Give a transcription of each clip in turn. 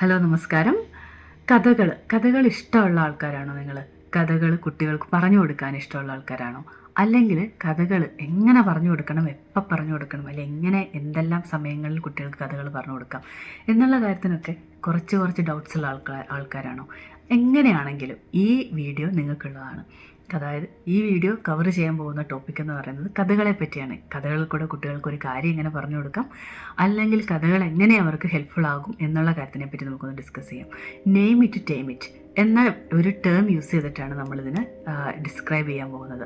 Hello നമസ്കാരം. കഥകൾ ഇഷ്ടമുള്ള ആൾക്കാരാണോ നിങ്ങൾ? കഥകൾ കുട്ടികൾക്ക് പറഞ്ഞു കൊടുക്കാൻ ഇഷ്ടമുള്ള ആൾക്കാരാണോ? അല്ലെങ്കിൽ കഥകൾ എങ്ങനെ പറഞ്ഞു കൊടുക്കണം, എപ്പോൾ പറഞ്ഞു കൊടുക്കണം, അല്ലെങ്കിൽ എങ്ങനെ എന്തെല്ലാം സമയങ്ങളിൽ കുട്ടികൾക്ക് കഥകൾ പറഞ്ഞു കൊടുക്കാം എന്നുള്ള കാര്യത്തിനൊക്കെ കുറച്ച് ഡൗട്ട്സ് ഉള്ള ആൾക്കാരാണോ? എങ്ങനെയാണെങ്കിലും ഈ വീഡിയോ നിങ്ങൾക്കുള്ളതാണ്. അതായത് ഈ വീഡിയോ കവർ ചെയ്യാൻ പോകുന്ന ടോപ്പിക് എന്ന് പറയുന്നത് കഥകളെ പറ്റിയാണ്. കഥകളിൽ കൂടെ കുട്ടികൾക്ക് ഒരു കാര്യം എങ്ങനെ പറഞ്ഞു കൊടുക്കാം, അല്ലെങ്കിൽ കഥകൾ എങ്ങനെ അവർക്ക് ഹെൽപ്ഫുൾ ആകും എന്നുള്ള കാര്യത്തിനെ പറ്റി നമുക്കൊന്ന് ഡിസ്കസ് ചെയ്യാം. നെയിം ഇറ്റ് ടേം ഇറ്റ് എന്ന ഒരു ടേം യൂസ് ചെയ്തിട്ടാണ് നമ്മളിതിനെ ഡിസ്ക്രൈബ് ചെയ്യാൻ പോകുന്നത്.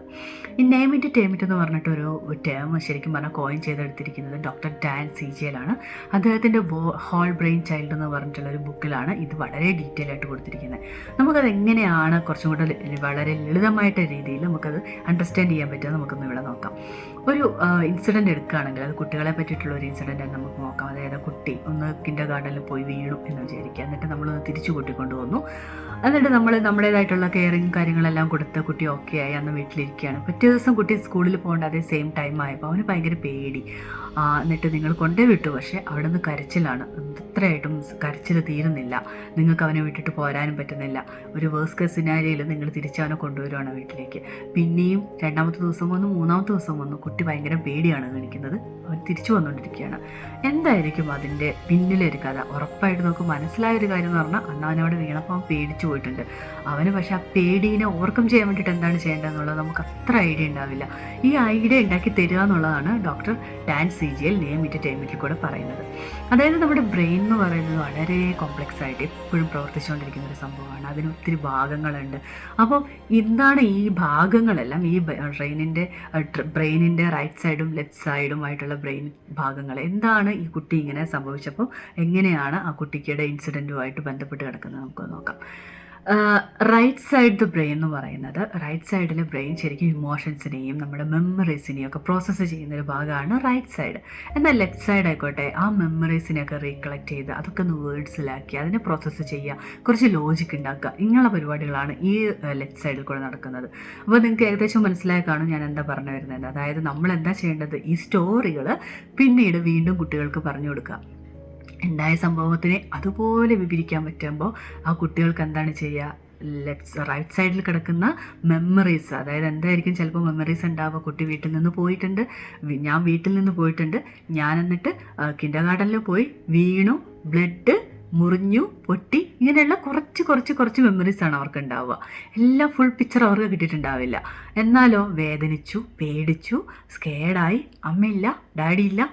ഈ നെയിം ഇറ്റ് ടേം ഇറ്റ് എന്ന് പറഞ്ഞിട്ടൊരു ടേം ശരിക്കും പറഞ്ഞാൽ കോയിൻ ചെയ്തെടുത്തിരിക്കുന്നത് ഡോക്ടർ ഡാൻ സീജേലാണ്. അദ്ദേഹത്തിൻ്റെ ഹോൾ ബ്രെയിൻ ചൈൽഡ് എന്ന് പറഞ്ഞിട്ടുള്ള ഒരു ബുക്കിലാണ് ഇത് വളരെ ഡീറ്റെയിൽ ആയിട്ട് കൊടുത്തിരിക്കുന്നത്. നമുക്കത് എങ്ങനെയാണ് കുറച്ചും കൂടെ വളരെ ലളിതമായിട്ട് രീതിയിൽ നമുക്കത് അണ്ടർസ്റ്റാൻഡ് ചെയ്യാൻ പറ്റുക നമുക്കൊന്ന് ഇവിടെ നോക്കാം. ഒരു ഇൻസിഡൻറ്റ് എടുക്കുകയാണെങ്കിൽ അത് കുട്ടികളെ പറ്റിയിട്ടുള്ള ഒരു ഇൻസിഡൻറ്റ് നമുക്ക് നോക്കാം. അതായത് കുട്ടി ഒന്ന് കിൻഡർ ഗാർഡനിൽ പോയി വീണു എന്ന് വിചാരിക്കുക. എന്നിട്ട് നമ്മളൊന്ന് തിരിച്ചു കൂട്ടിക്കൊണ്ട് വന്നു. എന്നിട്ട് നമ്മൾ നമ്മുടേതായിട്ടുള്ള കെയറിങ് കാര്യങ്ങളെല്ലാം കൊടുത്ത് കുട്ടി ഓക്കെ ആയി അന്ന് വീട്ടിലിരിക്കുകയാണ്. പിറ്റേ ദിവസം കുട്ടി സ്കൂളിൽ പോകേണ്ട അതേ സെയിം ടൈം ആയപ്പോൾ അവന് ഭയങ്കര പേടി. എന്നിട്ട് നിങ്ങൾ കൊണ്ടേ വിട്ടു, പക്ഷേ അവിടെ നിന്ന് കരച്ചിലാണ്. എത്രയായിട്ടും കരച്ചിൽ തീരുന്നില്ല. നിങ്ങൾക്ക് അവനെ വിട്ടിട്ട് പോരാനും പറ്റുന്നില്ല. ഒരു വേഴ്സ്റ്റ് കേസ് സിനാരിയോയിൽ നിങ്ങൾ തിരിച്ചവനെ കൊണ്ടുവരുവാണ് വീട്ടിലേക്ക്. പിന്നെയും രണ്ടാമത്തെ ദിവസം വന്നു, മൂന്നാമത്തെ ദിവസം വന്നു, കുട്ടി ഭയങ്കര പേടിയാണ് കാണിക്കുന്നത്. അവൻ തിരിച്ചു വന്നുകൊണ്ടിരിക്കുകയാണ്. എന്തായിരിക്കും അതിൻ്റെ പിന്നിലൊരു കഥ? ഉറപ്പായിട്ട് നമുക്ക് മനസ്സിലായൊരു കാര്യം എന്ന് പറഞ്ഞാൽ അണ്ണാവനവിടെ വീണപ്പോൾ അവൻ പേടിച്ചു പോയിട്ടുണ്ട്. അവന് പക്ഷേ ആ പേടീനെ ഓവർകം ചെയ്യാൻ വേണ്ടിയിട്ട് എന്താണ് ചെയ്യേണ്ടതെന്നുള്ളത് നമുക്ക് അത്ര ഐഡിയ ഉണ്ടാവില്ല. ഈ ഐഡിയ ഉണ്ടാക്കി തരിക എന്നുള്ളതാണ് doctor Dan Siegel name it tame ഇറ്റിൽ കൂടെ പറയുന്നത്. അതായത് നമ്മുടെ ബ്രെയിൻ എന്ന് പറയുന്നത് വളരെ കോംപ്ലക്സ് ആയിട്ട് എപ്പോഴും പ്രവർത്തിച്ചുകൊണ്ടിരിക്കുന്ന ഒരു സംഭവമാണ്. അതിന് ഒത്തിരി ഭാഗങ്ങളുണ്ട്. അപ്പോൾ എന്താണ് ഈ ഭാഗങ്ങളെല്ലാം? ഈ ബ്രെയിനിൻ്റെ റൈറ്റ് സൈഡും ലെഫ്റ്റ് സൈഡുമായിട്ടുള്ള ബ്രെയിൻ ഭാഗങ്ങൾ എന്താണ് ഈ കുട്ടി ഇങ്ങനെ സംഭവിച്ചപ്പോൾ എങ്ങനെയാണ് ആ കുട്ടിയുടെ ഇൻസിഡൻറ്റുമായിട്ട് ബന്ധപ്പെട്ട് കിടക്കുന്നത് നമുക്ക് നോക്കാം. റൈറ്റ് സൈഡ് ദ ബ്രെയിൻ എന്ന് പറയുന്നത്, റൈറ്റ് സൈഡിലെ ബ്രെയിൻ ശരിക്കും ഇമോഷൻസിനെയും നമ്മുടെ മെമ്മറീസിനെയും ഒക്കെ പ്രോസസ്സ് ചെയ്യുന്ന ഒരു ഭാഗമാണ് റൈറ്റ് സൈഡ്. എന്നാൽ ലെഫ്റ്റ് സൈഡ് ആയിക്കോട്ടെ, ആ മെമ്മറീസിനെയൊക്കെ റീകളക്ട് ചെയ്ത് അതൊക്കെ ഒന്ന് വേർഡ്സിലാക്കി അതിനെ പ്രോസസ്സ് ചെയ്യുക, കുറച്ച് ലോജിക് ഉണ്ടാക്കുക, ഇങ്ങനെയുള്ള പരിപാടികളാണ് ഈ ലെഫ്റ്റ് സൈഡിൽ കൂടെ നടക്കുന്നത്. അപ്പോൾ നിങ്ങൾക്ക് ഏകദേശം മനസ്സിലായി കാണും ഞാൻ എന്താ പറഞ്ഞു വരുന്നത്. അതായത് നമ്മൾ എന്താ ചെയ്യേണ്ടത്, ഈ സ്റ്റോറികൾ പിന്നീട് വീണ്ടും കുട്ടികൾക്ക് പറഞ്ഞു കൊടുക്കുക. ഉണ്ടായ സംഭവത്തിനെ അതുപോലെ വിവരിക്കാൻ പറ്റുമ്പോൾ ആ കുട്ടികൾക്ക് എന്താണ് ചെയ്യുക, റൈറ്റ് സൈഡിൽ കിടക്കുന്ന മെമ്മറീസ്, അതായത് എന്തായിരിക്കും ചിലപ്പോൾ മെമ്മറീസ് ഉണ്ടാവുക. കുട്ടി വീട്ടിൽ നിന്ന് പോയിട്ടുണ്ട്, ഞാൻ വീട്ടിൽ നിന്ന് പോയിട്ടുണ്ട്, ഞാൻ എന്നിട്ട് കിൻഡർ ഗാർഡനിൽ പോയി വീണു, ബ്ലഡ് മുറിഞ്ഞു, പൊട്ടി, ഇങ്ങനെയുള്ള കുറച്ച് മെമ്മറീസാണ് അവർക്ക് ഉണ്ടാവുക. എല്ലാം ഫുൾ പിക്ചർ അവർക്ക് കിട്ടിയിട്ടുണ്ടാവില്ല. എന്നാലോ വേദനിച്ചു, പേടിച്ചു, സ്കേഡായി, അമ്മയില്ല, ഡാഡിയില്ല,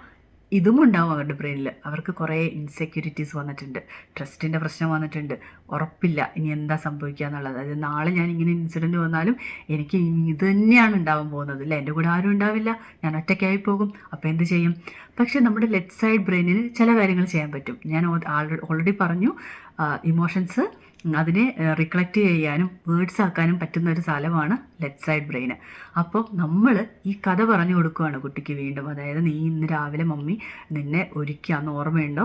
ഇതും ഉണ്ടാവും അവരുടെ ബ്രെയിനിൽ. അവർക്ക് കുറേ ഇൻസെക്യൂരിറ്റീസ് വന്നിട്ടുണ്ട്, ട്രസ്റ്റിൻ്റെ പ്രശ്നം വന്നിട്ടുണ്ട്, ഉറപ്പില്ല ഇനി എന്താ സംഭവിക്കുക എന്നുള്ളത്. അതായത് നാളെ ഞാൻ ഇങ്ങനെ ഇൻസിഡൻറ്റ് വന്നാലും എനിക്ക് ഇത് തന്നെയാണ് ഉണ്ടാവാൻ പോകുന്നത്, അല്ലേ, എൻ്റെ കൂടെ ആരും ഉണ്ടാവില്ല, ഞാൻ ഒറ്റയ്ക്കായി പോകും, അപ്പോൾ എന്ത് ചെയ്യും? പക്ഷേ നമ്മുടെ ലെഫ്റ്റ് സൈഡ് ബ്രെയിനിന് ചില കാര്യങ്ങൾ ചെയ്യാൻ പറ്റും. ഞാൻ ഓൾറെഡി പറഞ്ഞു, ഇമോഷൻസ് അതിനെ റിക്ലക്റ്റ് ചെയ്യാനും വേർഡ്സ് ആക്കാനും പറ്റുന്ന ഒരു സ്ഥലമാണ് ലെഫ്റ്റ് സൈഡ് ബ്രെയിന്. അപ്പോൾ നമ്മൾ ഈ കഥ പറഞ്ഞു കൊടുക്കുകയാണ് കുട്ടിക്ക് വീണ്ടും. അതായത് നീ ഇന്ന് രാവിലെ മമ്മി നിന്നെ ഒരുക്കി, അന്ന് ഓർമ്മയുണ്ടോ,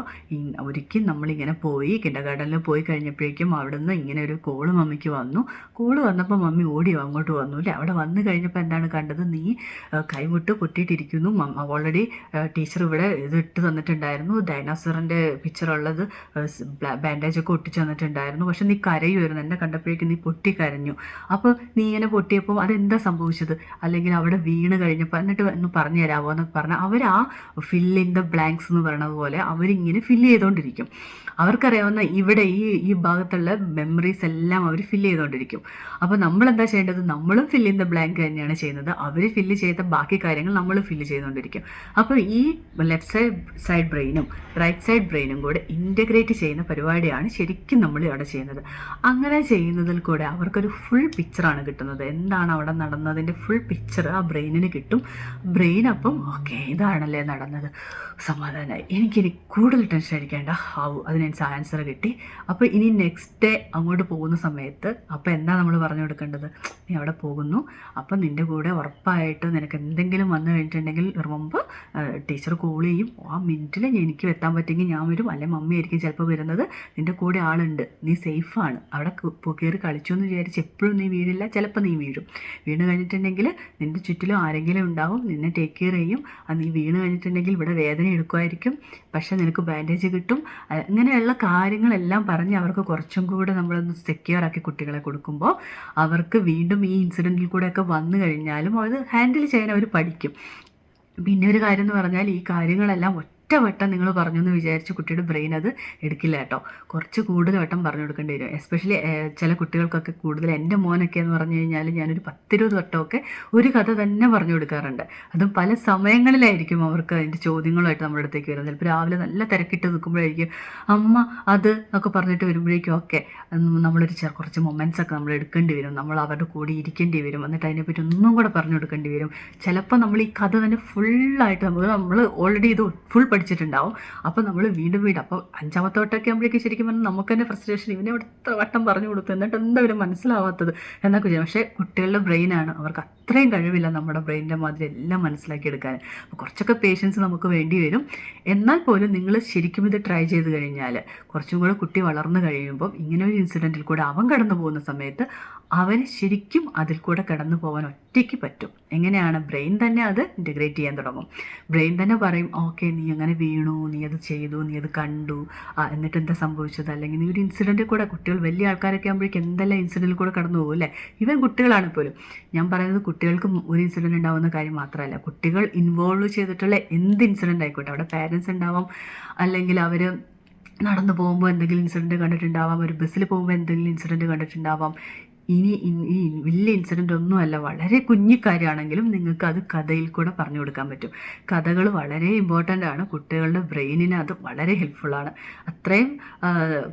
ഒരുക്കി നമ്മളിങ്ങനെ പോയി കിൻഡർ ഗാർഡനിൽ പോയി കഴിഞ്ഞപ്പോഴേക്കും അവിടെ നിന്ന് ഇങ്ങനെ ഒരു കോള് മമ്മിക്ക് വന്നു. കോള് വന്നപ്പോൾ മമ്മി ഓടിയോ അങ്ങോട്ട് വന്നു, അല്ലേ. അവിടെ വന്നു കഴിഞ്ഞപ്പോൾ എന്താണ് കണ്ടത്, നീ കൈമുട്ട് പൊട്ടിയിട്ടിരിക്കുന്നു. ഓൾറെഡി ടീച്ചർ ഇവിടെ ഇത് ഇട്ട് തന്നിട്ടുണ്ടായിരുന്നു, ഡൈനോസറിൻ്റെ പിക്ചറുള്ളത് ബാൻഡേജൊക്കെ ഒട്ടിച്ച് തന്നിട്ടുണ്ടായിരുന്നു. പക്ഷെ നീ കരയുമായിരുന്നു, എന്നെ കണ്ടപ്പോഴേക്കും നീ പൊട്ടി കരഞ്ഞു. അപ്പോൾ നീ ഇങ്ങനെ പൊട്ടിയപ്പോൾ അതെന്താ സംഭവിച്ചത്, അല്ലെങ്കിൽ അവിടെ വീണ് കഴിഞ്ഞപ്പോൾ എന്നിട്ട് ഒന്ന് പറഞ്ഞു തരാമോ എന്നൊക്കെ പറഞ്ഞാൽ അവർ ആ ഫിൽ ഇൻ ദ ബ്ലാങ്ക്സ് എന്ന് പറയുന്നത് പോലെ അവരിങ്ങനെ ഫില്ല് ചെയ്തുകൊണ്ടിരിക്കും. അവർക്കറിയാവുന്ന ഇവിടെ ഈ ഭാഗത്തുള്ള മെമ്മറീസ് എല്ലാം അവർ ഫില്ല് ചെയ്തുകൊണ്ടിരിക്കും. അപ്പോൾ നമ്മളെന്താ ചെയ്യേണ്ടത്, നമ്മളും ഫില്ല് ഇൻ ദ ബ്ലാങ്ക് തന്നെയാണ് ചെയ്യുന്നത്. അവർ ഫില്ല് ചെയ്ത ബാക്കി കാര്യങ്ങൾ നമ്മൾ ഫില്ല് ചെയ്തുകൊണ്ടിരിക്കും. അപ്പോൾ ഈ ലെഫ്റ്റ് സൈഡ് ബ്രെയിനും റൈറ്റ് സൈഡ് ബ്രെയിനും കൂടെ ഇൻ്റഗ്രേറ്റ് ചെയ്യുന്ന പരിപാടിയാണ് ശരിക്കും നമ്മൾ അവിടെ ചെയ്യുന്നത്. അങ്ങനെ ചെയ്യുന്നതിൽ കൂടെ അവർക്കൊരു ഫുൾ പിക്ചറാണ് കിട്ടുന്നത്. എന്താണ് അവിടെ നടന്നതിൻ്റെ ഫുൾ പിക്ചർ ആ ബ്രെയിനിന് കിട്ടും. ബ്രെയിൻ അപ്പം ഓക്കെ ഇതാണല്ലേ നടന്നത്, സമാധാനമായി, എനിക്കിനി കൂടുതൽ ടെൻഷൻ അടിക്കേണ്ട, അതിനനുസരിച്ച് ആൻസർ കിട്ടി. അപ്പോൾ ഇനി നെക്സ്റ്റ് ഡേ അങ്ങോട്ട് പോകുന്ന സമയത്ത് അപ്പോൾ എന്താ നമ്മൾ പറഞ്ഞു കൊടുക്കേണ്ടത്, നീ അവിടെ പോകുന്നു, അപ്പം നിൻ്റെ കൂടെ ഉറപ്പായിട്ട് നിനക്ക് എന്തെങ്കിലും വന്നു കഴിഞ്ഞിട്ടുണ്ടെങ്കിൽ മുമ്പ് ടീച്ചർ കോൾ ചെയ്യും, ആ മിനിറ്റിൽ എനിക്ക് എത്താൻ പറ്റുമെങ്കിൽ ഞാൻ വരും, അല്ലെങ്കിൽ മമ്മി ആയിരിക്കും ചിലപ്പോൾ വരുന്നത്, നിൻ്റെ കൂടെ ആളുണ്ട്, നീ സേഫാണ്, അവിടെ കയറി കളിച്ചു എന്ന് വിചാരിച്ച് എപ്പോഴും നീ വീഴില്ല, ചിലപ്പോൾ നീ വീഴും. വീണ് കഴിഞ്ഞിട്ടുണ്ടെങ്കിൽ നിൻ്റെ ചുറ്റിലും ആരെങ്കിലും ഉണ്ടാവും, നിന്നെ ടേക്ക് കെയർ ചെയ്യും. അത് നീ വീണ് കഴിഞ്ഞിട്ടുണ്ടെങ്കിൽ ഇവിടെ വേദന എടുക്കുമായിരിക്കും, പക്ഷെ നിനക്ക് ബാൻഡേജ് കിട്ടും. ഇങ്ങനെയുള്ള കാര്യങ്ങളെല്ലാം പറഞ്ഞ് അവർക്ക് കുറച്ചും കൂടെ നമ്മളൊന്ന് സെക്യൂർ ആക്കി കുട്ടികളെ കൊടുക്കുമ്പോൾ അവർക്ക് വീണ്ടും ഈ ഇൻസിഡൻറ്റിൽ കൂടെയൊക്കെ വന്നു കഴിഞ്ഞാലും അത് ഹാൻഡിൽ ചെയ്യാൻ അവർ പഠിക്കും. പിന്നെ ഒരു കാര്യം എന്ന് പറഞ്ഞാൽ ഈ കാര്യങ്ങളെല്ലാം ഒറ്റവട്ടം നിങ്ങൾ പറഞ്ഞു എന്ന് വിചാരിച്ച് കുട്ടിയുടെ ബ്രെയിൻ അത് എടുക്കില്ല കേട്ടോ. കുറച്ച് കൂടുതൽ വട്ടം പറഞ്ഞു കൊടുക്കേണ്ടി വരും. എസ്പെഷ്യലി ചില കുട്ടികൾക്കൊക്കെ കൂടുതൽ, എൻ്റെ മോനൊക്കെ എന്ന് പറഞ്ഞു കഴിഞ്ഞാൽ ഞാനൊരു 10-20 വട്ടമൊക്കെ ഒരു കഥ തന്നെ പറഞ്ഞു കൊടുക്കാറുണ്ട്. അതും പല സമയങ്ങളിലായിരിക്കും അവർക്ക് അതിൻ്റെ ചോദ്യങ്ങളുമായിട്ട് നമ്മുടെ അടുത്തേക്ക് വരുന്നത്. ചിലപ്പോൾ രാവിലെ നല്ല തിരക്കിട്ട് നിൽക്കുമ്പോഴായിരിക്കും അമ്മ അത് ഒക്കെ പറഞ്ഞിട്ട് വരുമ്പോഴേക്കും ഒക്കെ നമ്മളൊരു കുറച്ച് മൊമെൻറ്റ്സ് ഒക്കെ നമ്മൾ എടുക്കേണ്ടി വരും, നമ്മൾ അവരുടെ കൂടെ ഇരിക്കേണ്ടി വരും, എന്നിട്ട് അതിനെപ്പറ്റി ഒന്നും കൂടെ പറഞ്ഞു കൊടുക്കേണ്ടി വരും. ചിലപ്പോൾ നമ്മൾ ഈ കഥ തന്നെ ഫുള്ളായിട്ട് നമ്മൾ ഓൾറെഡി ഇത് ഫുൾ പഠിച്ചിട്ടുണ്ടാവും. അപ്പോൾ നമ്മൾ വീണ്ടും അപ്പോൾ 5ാമത്തെ വട്ടമൊക്കെ ആകുമ്പോഴേക്കും ശരിക്കും പറഞ്ഞാൽ നമുക്ക് തന്നെ ഫ്രസ്ട്രേഷൻ, ഇവനെ ഇവിടെ ഇത്ര വട്ടം പറഞ്ഞു കൊടുത്തു എന്നിട്ട് എന്താ ഇവർ മനസ്സിലാവാത്തത് എന്നൊക്കെ ചെയ്യും. പക്ഷേ കുട്ടികളുടെ ബ്രെയിനാണ്, അവർക്ക് അത്രയും കഴിവില്ല നമ്മുടെ ബ്രെയിനിൻ്റെ മാതിരി എല്ലാം മനസ്സിലാക്കിയെടുക്കാൻ. അപ്പോൾ കുറച്ചൊക്കെ പേഷ്യൻസ് നമുക്ക് വേണ്ടി വരും. എന്നാൽ പോലും നിങ്ങൾ ശരിക്കും ഇത് ട്രൈ ചെയ്ത് കഴിഞ്ഞാൽ കുറച്ചും കൂടെ കുട്ടി വളർന്നു കഴിയുമ്പോൾ ഇങ്ങനെ ഒരു ഇൻസിഡൻറ്റിൽ കൂടെ അവൻ കടന്നു പോകുന്ന സമയത്ത് അവന് ശരിക്കും അതിൽ കൂടെ കടന്നു പോകാൻ ഒറ്റയ്ക്ക് പറ്റും. എങ്ങനെയാണ്? ബ്രെയിൻ തന്നെ അത് ഇൻറ്റഗ്രേറ്റ് ചെയ്യാൻ തുടങ്ങും. ബ്രെയിൻ തന്നെ പറയും, ഓക്കെ നീ അങ്ങനെ വീണു, നീ അത് ചെയ്തു, നീ അത് കണ്ടു, എന്നിട്ട് എന്താ സംഭവിച്ചത്, അല്ലെങ്കിൽ നീ ഒരു ഇൻസിഡൻറ്റിൽ കൂടെ, കുട്ടികൾ വലിയ ആൾക്കാരൊക്കെ ആകുമ്പോഴേക്കും എന്തെല്ലാം ഇൻസിഡൻറ്റിൽ കൂടെ കടന്നു പോകും അല്ലേ. ഇവൻ കുട്ടികളാണ് പോലും. ഞാൻ പറയുന്നത് കുട്ടികൾക്ക് ഒരു ഇൻസിഡൻറ്റ് ഉണ്ടാകുന്ന കാര്യം മാത്രമല്ല, കുട്ടികൾ ഇൻവോൾവ് ചെയ്തിട്ടുള്ള എന്ത് ഇൻസിഡൻ്റ് ആയിക്കോട്ടെ, അവിടെ പാരൻസ് ഉണ്ടാവാം, അല്ലെങ്കിൽ അവർ നടന്നു പോകുമ്പോൾ എന്തെങ്കിലും ഇൻസിഡൻറ്റ് കണ്ടിട്ടുണ്ടാവാം, ഒരു ബസ്സിൽ പോകുമ്പോൾ എന്തെങ്കിലും ഇൻസിഡൻറ്റ് കണ്ടിട്ടുണ്ടാവാം. ഇനി ഈ വലിയ ഇൻസിഡൻ്റ് ഒന്നുമല്ല, വളരെ കുഞ്ഞു കാര്യമാണെങ്കിലും നിങ്ങൾക്ക് അത് കഥയിൽ കൂടെ പറഞ്ഞു കൊടുക്കാൻ പറ്റും. കഥകൾ വളരെ ഇമ്പോർട്ടൻ്റ് ആണ്, കുട്ടികളുടെ ബ്രെയിനിന് അത് വളരെ ഹെൽപ്ഫുള്ളാണ്. അത്രയും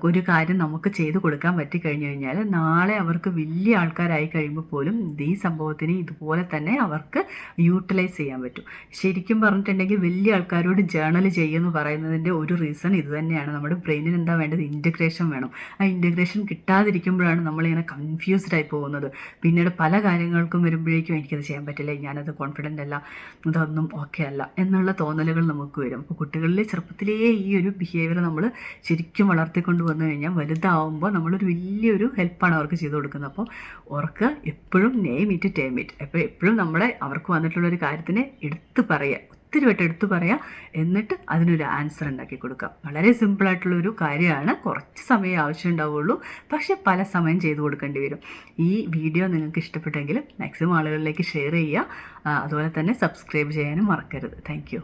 ഒരു കാര്യം നമുക്ക് ചെയ്ത് കൊടുക്കാൻ പറ്റിക്കഴിഞ്ഞു കഴിഞ്ഞാൽ നാളെ അവർക്ക് വലിയ ആൾക്കാരായി കഴിയുമ്പോൾ പോലും ഈ സംഭവത്തിന് ഇതുപോലെ തന്നെ അവർക്ക് യൂട്ടിലൈസ് ചെയ്യാൻ പറ്റും. ശരിക്കും പറഞ്ഞിട്ടുണ്ടെങ്കിൽ വലിയ ആൾക്കാരോട് ജേർണൽ ചെയ്യുമെന്ന് പറയുന്നതിൻ്റെ ഒരു റീസൺ ഇത് തന്നെയാണ്. നമ്മുടെ ബ്രെയിനിന് എന്താ വേണ്ടത്? ഇൻറ്റഗ്രേഷൻ വേണം. ആ ഇൻറ്റഗ്രേഷൻ കിട്ടാതിരിക്കുമ്പോഴാണ് നമ്മളിങ്ങനെ കൺഫ്യൂസ്ഡ് ആയി പോകുന്നത്. പിന്നീട് പല കാര്യങ്ങൾക്കും വരുമ്പോഴേക്കും എനിക്കത് ചെയ്യാൻ പറ്റില്ല, ഞാനത് കോൺഫിഡൻ്റ് അല്ല, ഇതൊന്നും ഓക്കെ അല്ല എന്നുള്ള തോന്നലുകൾ നമുക്ക് വരും. അപ്പോൾ കുട്ടികളിൽ ചെറുപ്പത്തിലേ ഈ ഒരു ബിഹേവിയർ നമ്മൾ ശരിക്കും വളർത്തിക്കൊണ്ട് വന്നു കഴിഞ്ഞാൽ വലുതാവുമ്പോൾ നമ്മളൊരു വലിയൊരു ഹെൽപ്പാണ് അവർക്ക് ചെയ്തു കൊടുക്കുന്നത്. അപ്പോൾ അവർക്ക് എപ്പോഴും നെയിം ഇറ്റ് ടേം ഇറ്റ്, എപ്പോഴും അവർക്ക് വന്നിട്ടുള്ളൊരു കാര്യത്തിനെ എടുത്ത് പറയുക, ഒത്തിരി വട്ടം എടുത്തു പറയാം, എന്നിട്ട് അതിനൊരു ആൻസർ ഉണ്ടാക്കി കൊടുക്കാം. വളരെ സിമ്പിളായിട്ടുള്ളൊരു കാര്യമാണ്, കുറച്ച് സമയം ആവശ്യം ഉണ്ടാവുള്ളൂ, പക്ഷെ പല സമയം ചെയ്തു കൊടുക്കേണ്ടി വരും. ഈ വീഡിയോ നിങ്ങൾക്ക് ഇഷ്ടപ്പെട്ടെങ്കിൽ മാക്സിമം ആളുകളിലേക്ക് ഷെയർ ചെയ്യുക, അതുപോലെ തന്നെ സബ്സ്ക്രൈബ് ചെയ്യാനും മറക്കരുത്. താങ്ക്